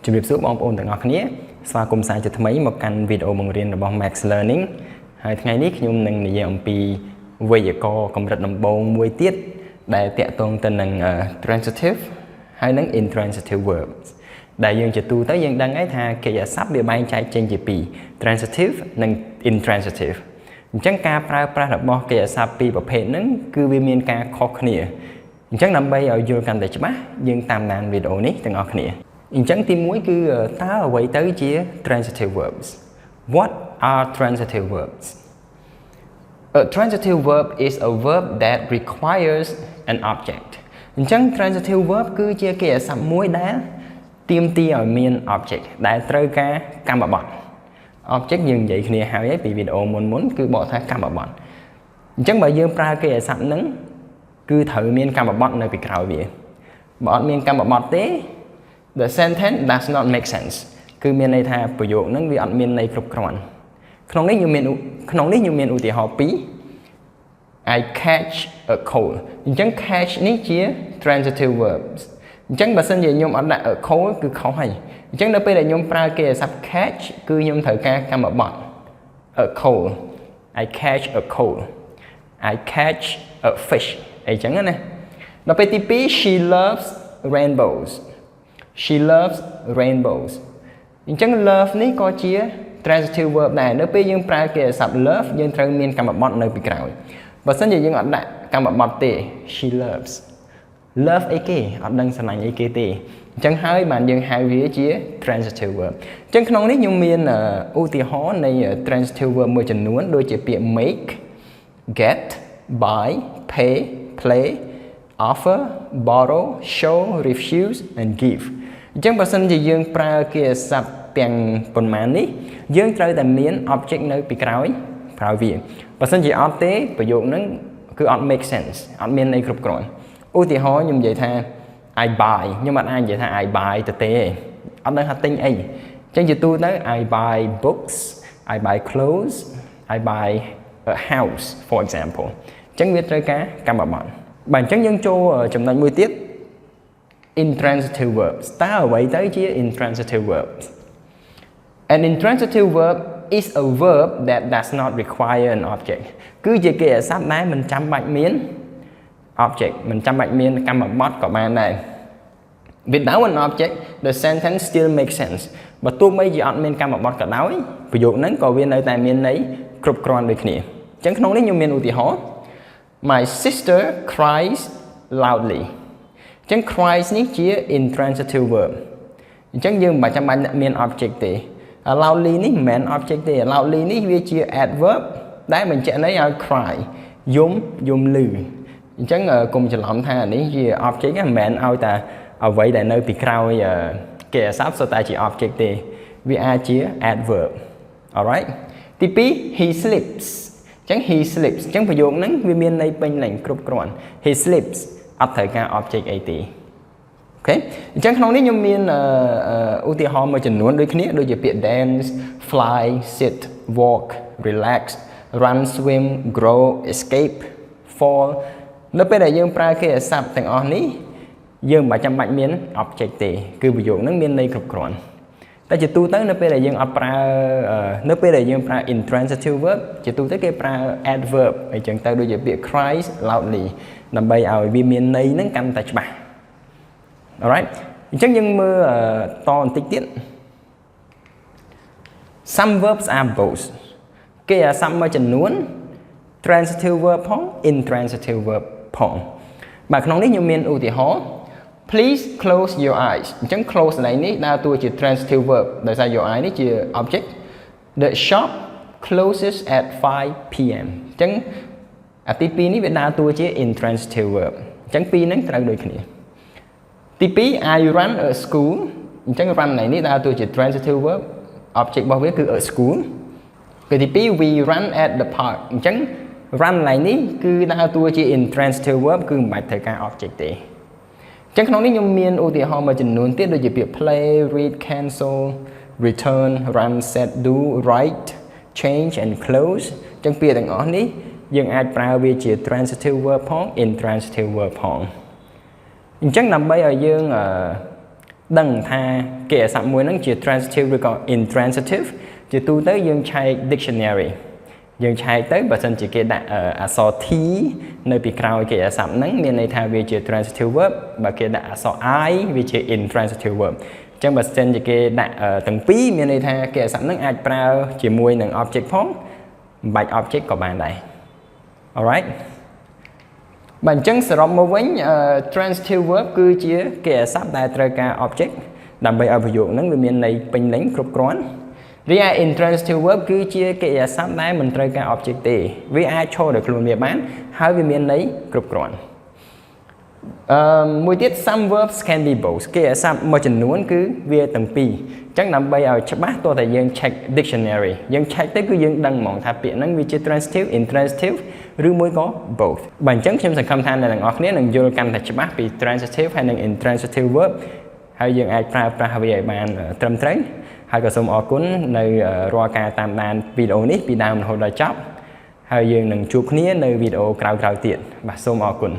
ជំរាបសួរបងប្អូនទាំងអស់គ្នាស្វាគមន៍សាជាថ្មីមកកាន់វីដេអូបង្រៀនរបស់ MaxLearning ហើយថ្ងៃនេះខ្ញុំនឹងនិយាយអំពីវេយ្យាករណ៍កម្រិតដំបូងមួយទៀតដែលតាក់ទងទៅនឹង transitive ហើយនិង intransitive verbs ដែលយើងជាទូទៅយើងដឹងហើយថាកិរិយាសព្ទវាបែងចែកចេញជាពីរ transitive និង intransitive អញ្ចឹងការប្រើប្រាស់របស់កិរិយាសព្ទពីរប្រភេទហ្នឹងគឺវាមានការខុសគ្នាអញ្ចឹងដើម្បីឲ្យយល់កាន់តែច្បាស់យើងតាមដានវីដេអូនេះទាំងអស់គ្នាអញ្ចឹងទី1គឺតើអ្វីទៅជា transitive verbs What are transitive verbs A transitive verb is a verb that requires an object អញ្ចឹង transitive verb គឺជាកិរិយាសព្ទមួយដែលទាមទារឲ្យមាន object ដែលត្រូវការកម្មបត្តិ object យើងនិយាយគ្នាហើយពីវីដេអូមុនគឺបកថាកម្មបត្តិអញ្ចឹងបើយើងប្រើកិរិយាសព្ទហ្នឹងគឺត្រូវមានកម្មបត្តិនៅពីក្រោយវាបើអត់មានកម្មបត្តិទេThe sentence does not make sense គឺមានន័យថាប្រយោគហ្នឹងវាអត់មានន័យគ្រប់គ្រាន់ក្នុងនេះខ្ញុំមានឧទាហរណ៍ពីរ I catch a cold អញ្ចឹង catch នេះជា transitive verbs អញ្ចឹងបើសិនជាខ្ញុំអត់ដាក់ a cold គឺខុសហើយអញ្ចឹងនៅពេលដែលខ្ញុំប្រើកិរិយាសព្ទ catch គឺខ្ញុំត្រូវការកម្មបត្តិ a cold I catch a cold I catch a fish អីចឹងណាដល់ពេលទី2 she loves rainbows She loves rainbows អញ្ចឹង love នេះក៏ជា transitive verb ដែរនៅពេលយើងប្រើកិរិយាសព្ទ love យើងត្រូវមានកម្មបត្តិនៅពីក្រោយបើសិនជាយើងអត់ដាក់កម្មបត្តិទេ she loves love អីគេអត់ដឹងស្រឡាញ់អីគេទេអញ្ចឹងហើយបានយើងហៅវាជា transitive verb អញ្ចឹងក្នុងនេះខ្ញុំមានឧទាហរណ៍នៃ transitive verb មួយចំនួនដូចជាពាក្យ make get buy pay play offer borrow show refuse and give អញ្ចឹងបើសិនជាយើងប្រើកិរិយាសព្ទទាំងប៉ុន្មាននេះយើងត្រូវតែមាន object នៅពីក្រោយវាបើសិនជាអត់ទេប្រយោគហ្នឹងគឺអត់ make sense អត់មានន័យគ្រប់គ្រាន់ឧទាហរណ៍ខ្ញុំនិយាយថា I buy ខ្ញុំអត់អាចនិយាយថា I buy ទៅទេអត់ដឹងថាទិញអីអញ្ចឹងជាទូទៅ I buy books I buy clothes I buy a house for example អញ្ចឹងវាត្រូវការកម្មបត្តិបាទអញ្ចឹងយើងចូលចំណុចមួយទៀត intransitive verbs តើអ្វីទៅជា intransitive verbs An intransitive verb is a verb that does not require an object គឺជាកិរិយាសព្ទដែលមិនចាំបាច់មាន object មិនចាំបាច់មានកម្មបត្តិក៏បានដែរ Without an object the sentence still makes sense បើទោះបីជាអត់មានកម្មបត្តិក៏ដោយប្រយោគហ្នឹងក៏វានៅតែមានន័យគ្រប់គ្រាន់ដូចគ្នាអញ្ចឹងក្នុងនេះខ្ញុំមានឧទាហរណ៍ My sister cries loudly អញ្ចឹង cries នេះជា intransitive verb អញ្ចឹងយើងមិនចាំបាច់មាន object ទេ loudly នេះមិនមែន object ទេ loudly នេះវាជា adverb ដែលបញ្ជាក់ន័យឲ្យ cry យំឮអញ្ចឹងកុំច្រឡំថានេះជា object មិនមែនឲ្យតែអ្វីដែលនៅពីក្រោយកិរិយាសព្ទសុទ្ធតែជា object ទេវាអាចជា adverb alright ទី2 he sleeps អញ្ចឹង he sleeps អញ្ចឹងប្រយោគហ្នឹងវាមានន័យពេញលេញគ្រប់គ្រាន់ he sleeps អត់ត្រូវការ object អីទេអូខេអញ្ចឹងក្នុងនេះខ្ញុំមានឧទាហរណ៍មួយចំនួនដូចគ្នាដូចជាពាក្យ dance fly sit walk relax run swim grow escape fall នៅពេលដែលយើងប្រើកិរិយាសព្ទទាំងអស់នេះយើងមិនចាំបាច់មាន object ទេគឺប្រយោគហ្នឹងមានន័យគ្រប់គ្រាន់តែជាទូទៅនៅពេលដែលយើងអត់ប្រើនៅពេលដែលយើងប្រើ intransitive verb ជាទូទៅគេប្រើ adverb អញ្ចឹងទៅដូចជាពាក្យ cries loudly ដើម្បីឲ្យវាមានន័យហ្នឹងកាន់តែច្បាស់ alright អញ្ចឹងយើងមើលតបន្តិចទៀត Some verbs are both គេអាសព្ទមួយចំនួន transitive verb ផង intransitive verb ផងបាទក្នុងនេះខ្ញុំមានឧទាហរណ៍ Please close your eyes អញ្ចឹង close កន្លែងនេះដើរតួជា transitive verb ដោយសារ your eye នេះជា object The shop closes at 5 p.m. អញ្ចឹងអាទី2នេះវាដើរតួជា intransitive verb អញ្ចឹងពីរហ្នឹងត្រូវដូចគ្នាទី2 I run a school អញ្ចឹង run កន្លែងនេះដើរតួជា transitive verb object របស់វាគឺ a school គឺទី2 we run at the park អញ្ចឹង run កន្លែងនេះគឺដើរតួជា intransitive verb គឺមិនបាច់ត្រូវការ object ទេអញ្ចឹងក្នុងនេះខ្ញុំមានឧទាហរណ៍មួយចំនួនទៀតដូចជាពាក្យ play read cancel return run set do write change and close អញ្ចឹងពាក្យទាំងអស់នេះយើងអាចប្រើវាជា transitive verb ផង intransitive verb ផងអញ្ចឹងដើម្បីឲ្យយើង đằng tha kệ sắp mùi nắng chỉ transitive rồi còn intransitive chỉ tu tới dương chạy dictionary dương chạy tới và sân chỉ kệ đã so thí nơi bị crowd kệ sắp nắng miền này tha về chỉ transitive verb và kệ đã so I về chỉ intransitive verb trong bậc trên chỉ kệ đã từng pí miền này tha kệ sắp nắng ai prao chỉ mùi nằng object phong bạch object của bạn đây alright bản chân sẽ rộng một vấn transitive verb cứ chia kẻ sắp đại trời cả object đảm bảo ở ví dụ nó người miền này bình lính cục quán vì ai intransitive verb cứ chia kẻ sắp đại mình trời cả object tệ vì ai cho được luôn việc bán hai vì miền đấy cục quán mùi tiết some verbs can be both kẻ sắp một chân nuốn cứ về tầng pi chắc nằm bây giờ chắc bác tôi tại dân check dictionary dân check tới cứ dân đăng mỏng thạp biện năng vì chia transitive intransitive rư mối có both bản chất trong sản khâm than này là ngọt nét là vô căn thật chắc bác vì transitive hay là intransitive verb hay dân ai pra về bàn trầm tránh hay có xong ở cuốn nơi roa ca tam đàn video nít vì đàm hồi đời chóc hay dân nâng chụp nế nơi video cao tiện và xong ở cuốn